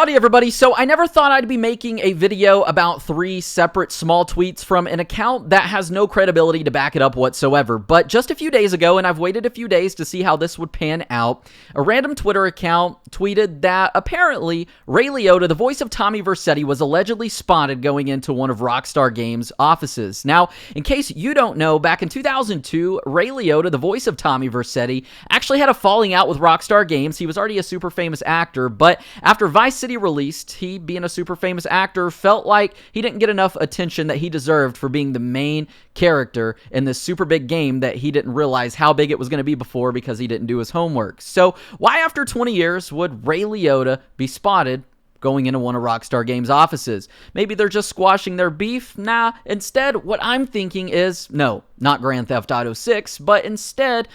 Howdy everybody. So I never thought I'd be making a video about 3 separate small tweets from an account that has no credibility to back it up whatsoever. But just a few days ago, and I've waited a few days to see how this would pan out, a random Twitter account tweeted that apparently Ray Liotta, the voice of Tommy Vercetti, was allegedly spotted going into one of Rockstar Games' offices. Now, in case you don't know, back in 2002, Ray Liotta, the voice of Tommy Vercetti, actually had a falling out with Rockstar Games. He was already a super famous actor, but after Vice City released, he, being a super famous actor, felt like he didn't get enough attention that he deserved for being the main character in this super big game that he didn't realize how big it was going to be before because he didn't do his homework. So why after 20 years would Ray Liotta be spotted going into one of Rockstar Games' offices? Maybe they're just squashing their beef? Nah, instead, what I'm thinking is, no, not Grand Theft Auto 6, but instead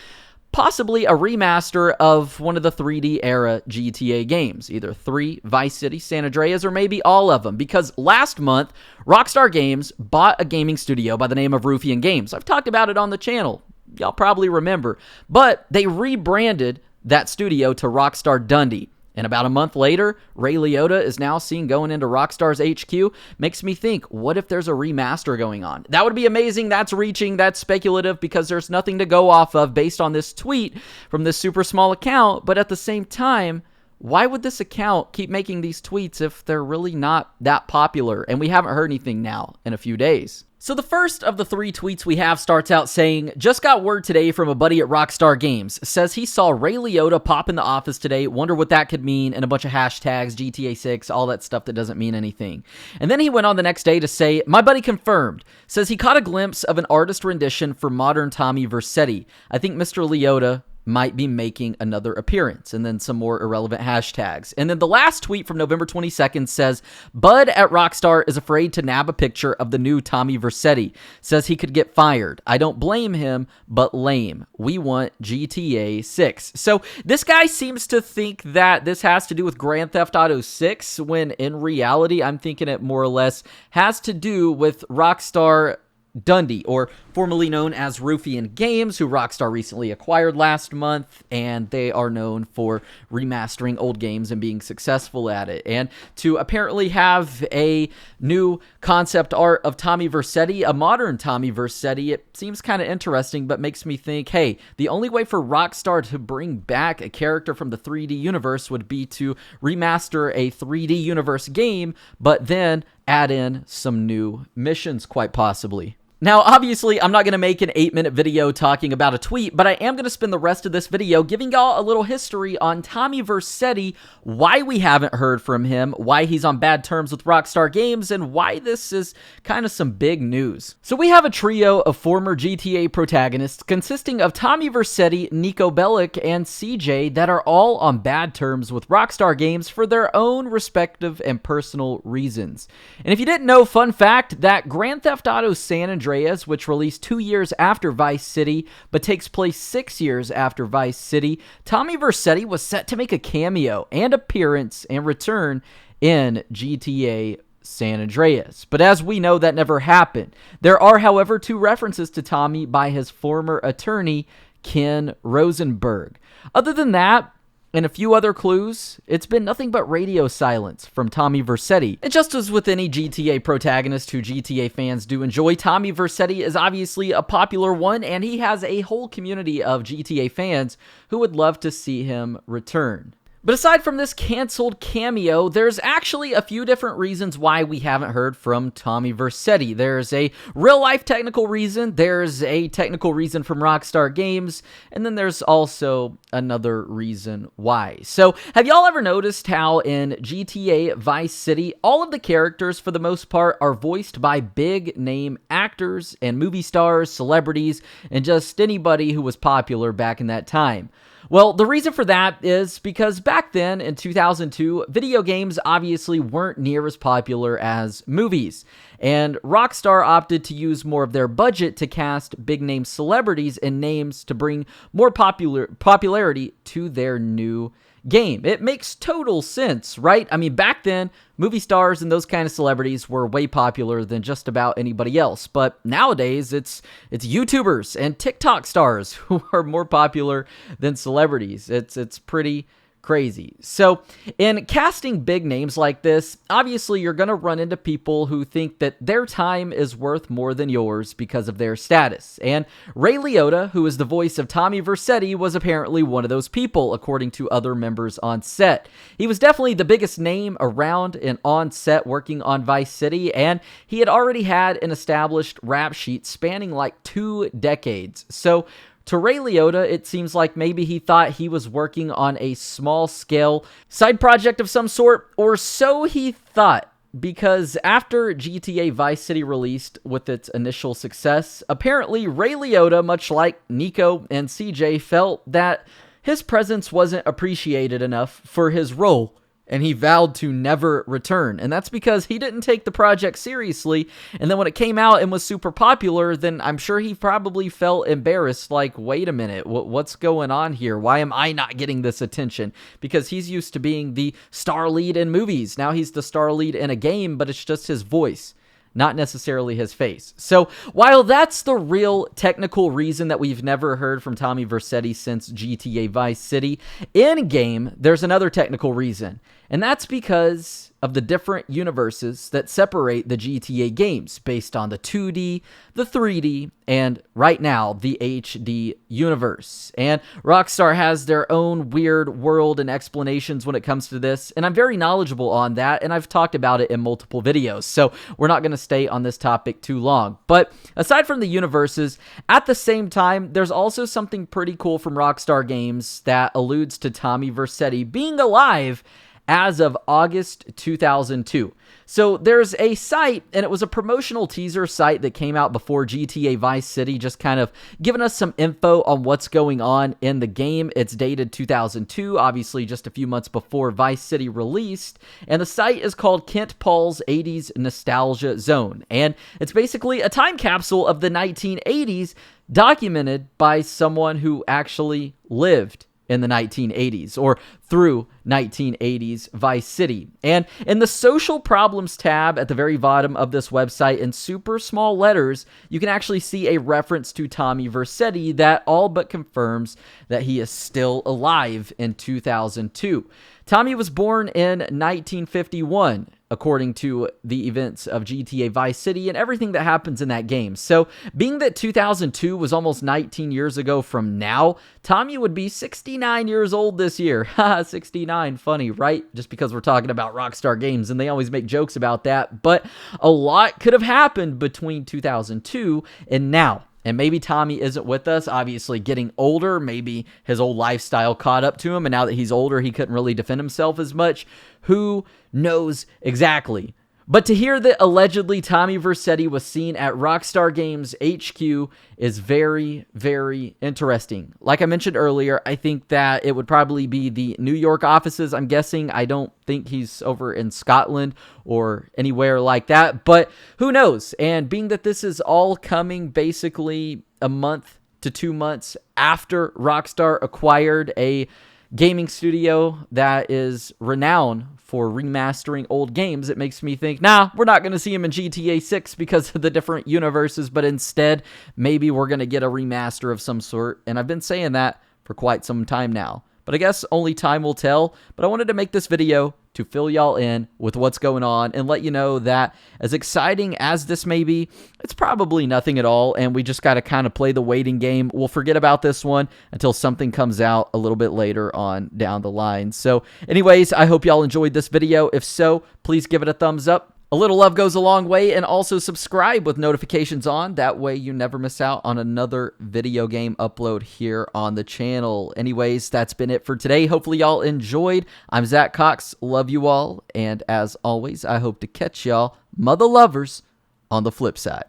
possibly a remaster of one of the 3D era GTA games, either 3, Vice City, San Andreas, or maybe all of them, because last month, Rockstar Games bought a gaming studio by the name of Ruffian Games. I've talked about it on the channel. Y'all probably remember. But they rebranded that studio to Rockstar Dundee. And about a month later, Ray Liotta is now seen going into Rockstar's HQ. Makes me think, what if there's a remaster going on? That would be amazing. That's reaching. That's speculative because there's nothing to go off of based on this tweet from this super small account. But at the same time, why would this account keep making these tweets if they're really not that popular? And we haven't heard anything now in a few days. So the first of the 3 tweets we have starts out saying, just got word today from a buddy at Rockstar Games. Says he saw Ray Liotta pop in the office today. Wonder what that could mean, and a bunch of hashtags, GTA 6, all that stuff that doesn't mean anything. And then he went on the next day to say, my buddy confirmed. Says he caught a glimpse of an artist rendition for modern Tommy Vercetti. I think Mr. Liotta might be making another appearance, and then some more irrelevant hashtags. And then the last tweet from November 22nd says, Bud at Rockstar is afraid to nab a picture of the new Tommy Vercetti. Says he could get fired. I don't blame him, but lame. We want GTA 6. So this guy seems to think that this has to do with Grand Theft Auto 6, when in reality, I'm thinking it more or less has to do with Rockstar Dundee, or formerly known as Ruffian Games, who Rockstar recently acquired last month, and they are known for remastering old games and being successful at it. And to apparently have a new concept art of Tommy Vercetti, a modern Tommy Vercetti, it seems kind of interesting, but makes me think, hey, the only way for Rockstar to bring back a character from the 3D universe would be to remaster a 3D universe game, but then add in some new missions, quite possibly. Now, obviously, I'm not going to make an 8-minute video talking about a tweet, but I am going to spend the rest of this video giving y'all a little history on Tommy Vercetti, why we haven't heard from him, why he's on bad terms with Rockstar Games, and why this is kind of some big news. So we have a trio of former GTA protagonists consisting of Tommy Vercetti, Nico Bellic, and CJ that are all on bad terms with Rockstar Games for their own respective and personal reasons. And if you didn't know, fun fact, that Grand Theft Auto San Andreas, which released 2 years after Vice City, but takes place 6 years after Vice City, Tommy Vercetti was set to make a cameo and appearance and return in GTA San Andreas. But as we know, that never happened. There are, however, 2 references to Tommy by his former attorney, Ken Rosenberg. Other than that, and a few other clues, it's been nothing but radio silence from Tommy Vercetti. And just as with any GTA protagonist who GTA fans do enjoy, Tommy Vercetti is obviously a popular one, and he has a whole community of GTA fans who would love to see him return. But aside from this canceled cameo, there's actually a few different reasons why we haven't heard from Tommy Vercetti. There's a real-life technical reason, there's a technical reason from Rockstar Games, and then there's also another reason why. So, have y'all ever noticed how in GTA Vice City, all of the characters, for the most part, are voiced by big-name actors and movie stars, celebrities, and just anybody who was popular back in that time? Well, the reason for that is because back then, in 2002, video games obviously weren't near as popular as movies, and Rockstar opted to use more of their budget to cast big-name celebrities and names to bring more popularity to their new game. It makes total sense, right? I mean, back then, movie stars and those kind of celebrities were way popular than just about anybody else. But nowadays, it's YouTubers and TikTok stars who are more popular than celebrities. It's pretty crazy. So in casting big names like this, obviously you're going to run into people who think that their time is worth more than yours because of their status. And Ray Liotta, who is the voice of Tommy Vercetti, was apparently one of those people, according to other members on set. He was definitely the biggest name around and on set working on Vice City, and he had already had an established rap sheet spanning like 2 decades. So to Ray Liotta, it seems like maybe he thought he was working on a small-scale side project of some sort, or so he thought, because after GTA Vice City released with its initial success, apparently Ray Liotta, much like Nico and CJ, felt that his presence wasn't appreciated enough for his role, and he vowed to never return. And that's because he didn't take the project seriously, and then when it came out and was super popular, then I'm sure he probably felt embarrassed, like, wait a minute, what's going on here? Why am I not getting this attention? Because he's used to being the star lead in movies. Now he's the star lead in a game, but it's just his voice, not necessarily his face. So while that's the real technical reason that we've never heard from Tommy Vercetti since GTA Vice City, in-game, there's another technical reason. And that's because of the different universes that separate the GTA games based on the 2D, the 3D, and right now, the HD universe. And Rockstar has their own weird world and explanations when it comes to this, and I'm very knowledgeable on that, and I've talked about it in multiple videos, so we're not going to stay on this topic too long. But aside from the universes, at the same time, there's also something pretty cool from Rockstar Games that alludes to Tommy Vercetti being alive as of August 2002. So there's a site, and it was a promotional teaser site that came out before GTA Vice City, just kind of giving us some info on what's going on in the game. It's dated 2002, obviously just a few months before Vice City released, and the site is called Kent Paul's 80s Nostalgia Zone, and it's basically a time capsule of the 1980s documented by someone who actually lived in the 1980s, or through 1980s Vice City. And in the social problems tab at the very bottom of this website, in super small letters, you can actually see a reference to Tommy Vercetti that all but confirms that he is still alive in 2002. Tommy was born in 1951, according to the events of GTA Vice City and everything that happens in that game. So, being that 2002 was almost 19 years ago from now, Tommy would be 69 years old this year. Haha, 69, funny, right? Just because we're talking about Rockstar Games, and they always make jokes about that, but a lot could have happened between 2002 and now. And maybe Tommy isn't with us, obviously getting older. Maybe his old lifestyle caught up to him, and now that he's older, he couldn't really defend himself as much. Who knows exactly? But to hear that allegedly Tommy Vercetti was seen at Rockstar Games HQ is very, very interesting. Like I mentioned earlier, I think that it would probably be the New York offices, I'm guessing. I don't think he's over in Scotland or anywhere like that, but who knows? And being that this is all coming basically a month to 2 months after Rockstar acquired a gaming studio that is renowned for remastering old games, it makes me think, nah, we're not going to see him in GTA 6 because of the different universes, but instead, maybe we're going to get a remaster of some sort, and I've been saying that for quite some time now. But I guess only time will tell, but I wanted to make this video to fill y'all in with what's going on and let you know that as exciting as this may be, it's probably nothing at all, and we just got to kind of play the waiting game. We'll forget about this one until something comes out a little bit later on down the line. So anyways, I hope y'all enjoyed this video. If so, please give it a thumbs up. A little love goes a long way, and also subscribe with notifications on. That way you never miss out on another video game upload here on the channel. Anyways, that's been it for today. Hopefully y'all enjoyed. I'm Zach Cox. Love you all. And as always, I hope to catch y'all, mother lovers, on the flip side.